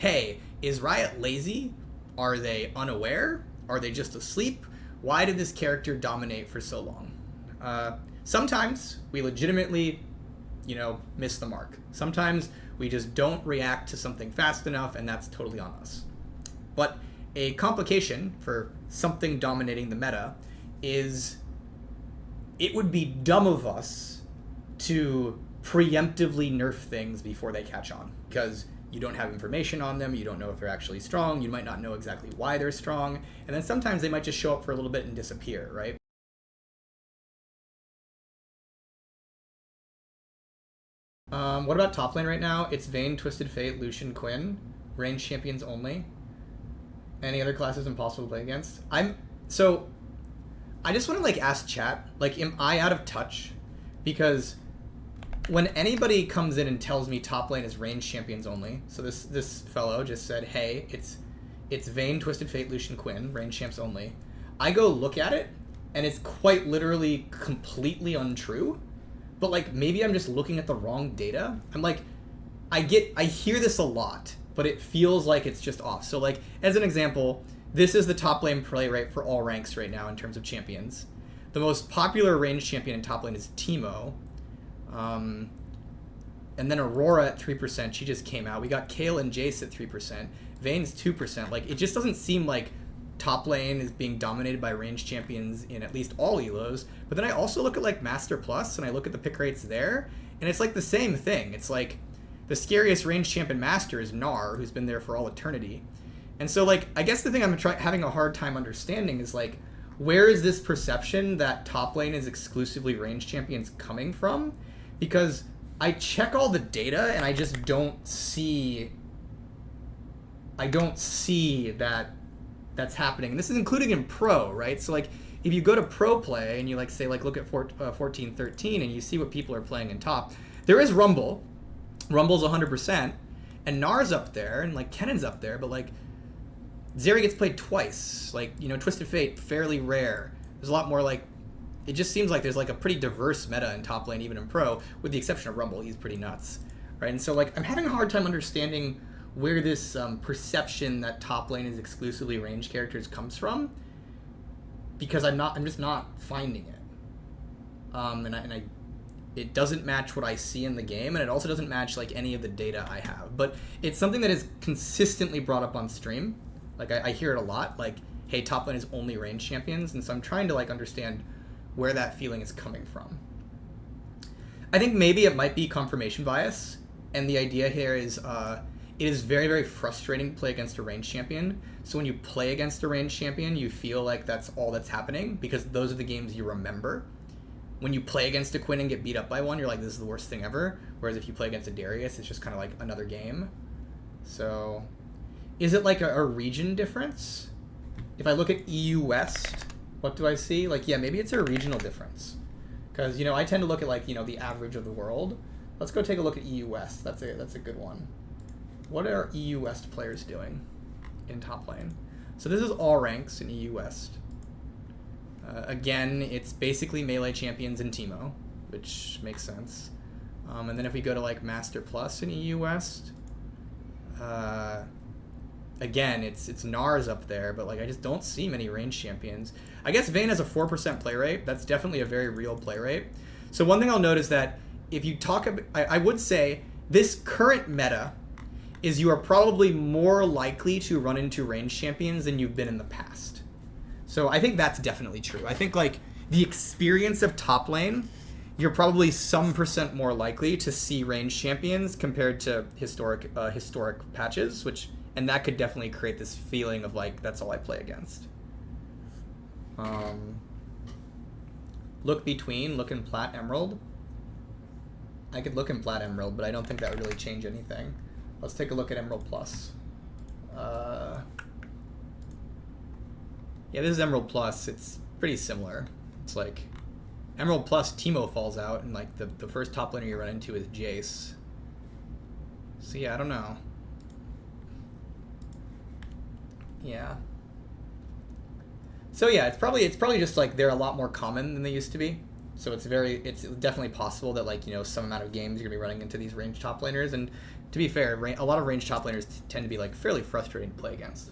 hey, is Riot lazy? Are they unaware? Are they just asleep? Why did this character dominate for so long? Sometimes we legitimately, miss the mark. Sometimes we just don't react to something fast enough, and that's totally on us. But a complication for something dominating the meta is it would be dumb of us to preemptively nerf things before they catch on, because you don't have information on them, you don't know if they're actually strong, you might not know exactly why they're strong, and then sometimes they might just show up for a little bit and disappear, right? What about top lane right now? It's Vayne, Twisted Fate, Lucian, Quinn. Range champions only. Any other classes impossible to play against? I just want to ask chat, am I out of touch? Because when anybody comes in and tells me top lane is range champions only, so this fellow just said, hey, it's Vayne, Twisted Fate, Lucian, Quinn, range champs only. I go look at it, and it's quite literally completely untrue. But maybe I'm just looking at the wrong data. I hear this a lot, but it feels like it's just off. So as an example, this is the top lane play rate for all ranks right now in terms of champions. The most popular range champion in top lane is Teemo. And then Aurora at 3%, she just came out. We got Kayle and Jace at 3%. Vayne's 2%. It just doesn't seem like top lane is being dominated by range champions in at least all elos. But then I also look at Master Plus and I look at the pick rates there, and it's the same thing. It's the scariest range champion master is Gnar, who's been there for all eternity. And so I guess the thing I'm having a hard time understanding is where is this perception that top lane is exclusively range champions coming from? Because I check all the data and I just don't see that that's happening. And this is including in pro, right? So if you go to pro play and you say look at 14-13 and you see what people are playing in top, there is Rumble. Rumble's 100%, and Gnar's up there, and Kennen's up there, but Zeri gets played twice. Twisted Fate, fairly rare. There's a lot more it just seems like there's a pretty diverse meta in top lane, even in pro, with the exception of Rumble. He's pretty nuts, right? And so I'm having a hard time understanding where this perception that top lane is exclusively range characters comes from, because I'm just not finding it. It doesn't match what I see in the game, and it also doesn't match any of the data I have. But it's something that is consistently brought up on stream. I hear it a lot, hey, top lane is only range champions, and so I'm trying to understand where that feeling is coming from. I think maybe it might be confirmation bias, and the idea here is it is very, very frustrating to play against a range champion. So when you play against a range champion, you feel like that's all that's happening, because those are the games you remember. When you play against a Quinn and get beat up by one, you're this is the worst thing ever. Whereas if you play against a Darius, it's just kind of another game. So is it a region difference? If I look at EU West, what do I see? yeah, maybe it's a regional difference. Because, I tend to look at the average of the world. Let's go take a look at EU West. That's a good one. What are EU West players doing in top lane? So this is all ranks in EU West. Again, it's basically melee champions and Teemo, which makes sense. And then if we go to Master Plus in EU West, again, it's Gnar's up there, but I just don't see many range champions. I guess Vayne has a 4% play rate. That's definitely a very real play rate. So one thing I'll note is that if you talk about, I would say this current meta is you are probably more likely to run into range champions than you've been in the past. So I think that's definitely true. I think the experience of top lane, you're probably some percent more likely to see range champions compared to historic patches, and that could definitely create this feeling of that's all I play against. Look in Plat Emerald. I could look in Plat Emerald, but I don't think that would really change anything. Let's take a look at Emerald Plus. Yeah, this is Emerald Plus. It's pretty similar. It's Emerald Plus, Teemo falls out, and the first top laner you run into is Jace. So yeah, I don't know. Yeah. So yeah, it's probably just they're a lot more common than they used to be. So it's definitely possible that like, you know, some amount of games you're gonna be running into these ranged top laners, and to be fair, a lot of ranged top laners tend to be like fairly frustrating to play against.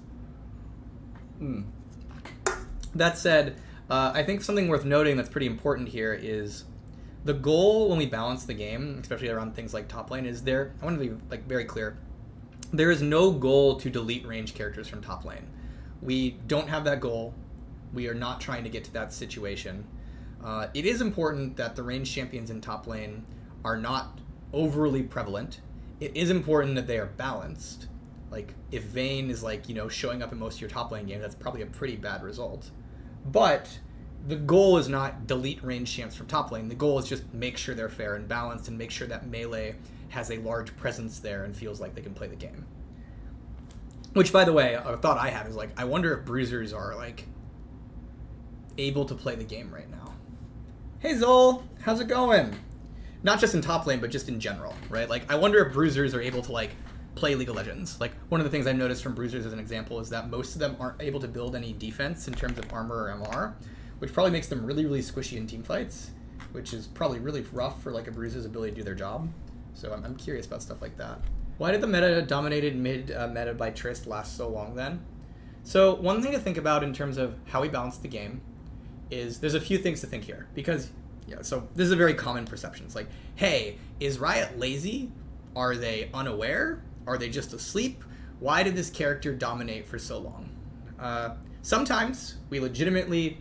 That said, I think something worth noting that's pretty important here is the goal when we balance the game, especially around things like top lane, is I want to be like very clear. There is no goal to delete ranged characters from top lane. We don't have that goal. We are not trying to get to that situation. It is important that the ranged champions in top lane are not overly prevalent. It is important that they are balanced. Like, if Vayne is like, you know, showing up in most of your top lane games, that's probably a pretty bad result. But the goal is not delete ranged champs from top lane. The goal is just make sure they're fair and balanced and make sure that melee has a large presence there and feels like they can play the game. Which, by the way, a thought I have is like, I wonder if bruisers are like able to play the game right now. Hey Zol, how's it going? Not just in top lane, but just in general, right? Like, I wonder if bruisers are able to like play League of Legends. Like, one of the things I've noticed from bruisers as an example is that most of them aren't able to build any defense in terms of armor or MR, which probably makes them really, really squishy in team fights, which is probably really rough for like a bruiser's ability to do their job. So I'm curious about stuff like that. Why did the meta dominated mid meta by Trist last so long then? So one thing to think about in terms of how we balance the game is there's a few things to think here, because so this is a very common perception. It's like, hey, is Riot lazy? Are they unaware? Are they just asleep? Why did this character dominate for so long? Sometimes we legitimately,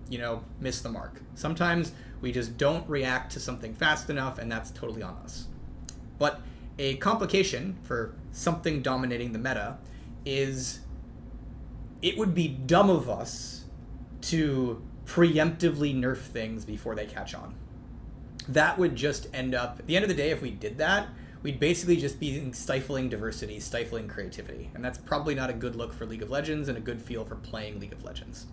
you know, miss the mark. Sometimes we just don't react to something fast enough, and that's totally on us. But a complication for something dominating the meta is it would be dumb of us to preemptively nerf things before they catch on. That would just end up, at the end of the day, if we did that, we'd basically just be stifling diversity, stifling creativity. And that's probably not a good look for League of Legends and a good feel for playing League of Legends.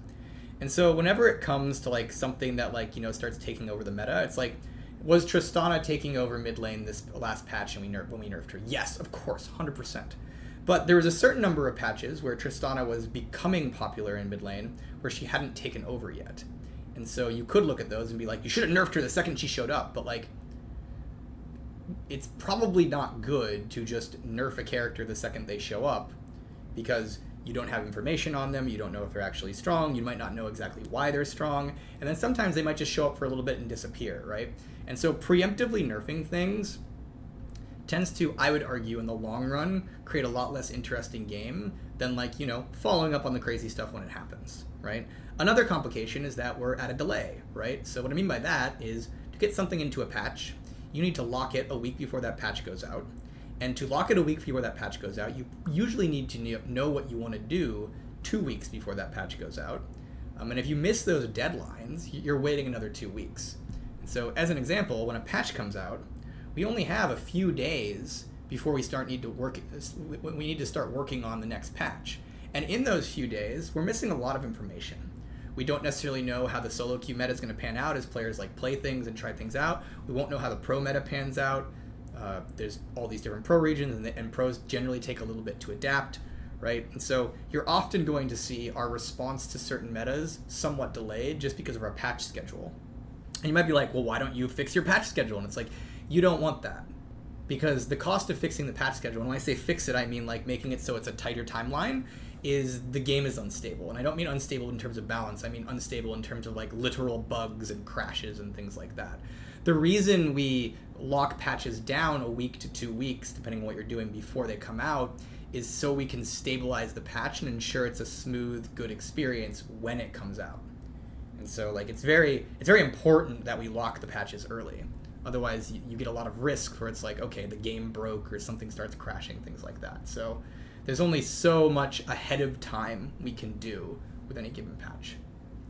And so whenever it comes to like something that like, you know, starts taking over the meta, it's like, was Tristana taking over mid lane this last patch and when we nerfed her? Yes, of course, 100%. But there was a certain number of patches where Tristana was becoming popular in mid lane where she hadn't taken over yet. And so you could look at those and be like, you should have nerfed her the second she showed up, but like, it's probably not good to just nerf a character the second they show up, because you don't have information on them, you don't know if they're actually strong, you might not know exactly why they're strong, and then sometimes they might just show up for a little bit and disappear, right? And so preemptively nerfing things tends to, I would argue, in the long run, create a lot less interesting game than like, you know, following up on the crazy stuff when it happens, right? Another complication is that we're at a delay, right? So what I mean by that is to get something into a patch, you need to lock it a week before that patch goes out. And to lock it a week before that patch goes out, you usually need to know what you want to do 2 weeks before that patch goes out. And if you miss those deadlines, you're waiting another 2 weeks. And so as an example, when a patch comes out, we only have a few days before we need to start working on the next patch. And in those few days, we're missing a lot of information. We don't necessarily know how the solo queue meta is going to pan out as players like play things and try things out. We won't know how the pro meta pans out. There's all these different pro regions, and pros generally take a little bit to adapt, right? And so you're often going to see our response to certain metas somewhat delayed just because of our patch schedule. And you might be like, well, why don't you fix your patch schedule? And it's like, you don't want that, because the cost of fixing the patch schedule, and when I say fix it, I mean like making it so it's a tighter timeline, is the game is unstable. And I don't mean unstable in terms of balance, I mean unstable in terms of like literal bugs and crashes and things like that. The reason we lock patches down a week to 2 weeks, depending on what you're doing before they come out, is so we can stabilize the patch and ensure it's a smooth, good experience when it comes out. And so like it's very important that we lock the patches early. Otherwise you get a lot of risk where it's like, okay, the game broke or something starts crashing, things like that. So there's only so much ahead of time we can do with any given patch.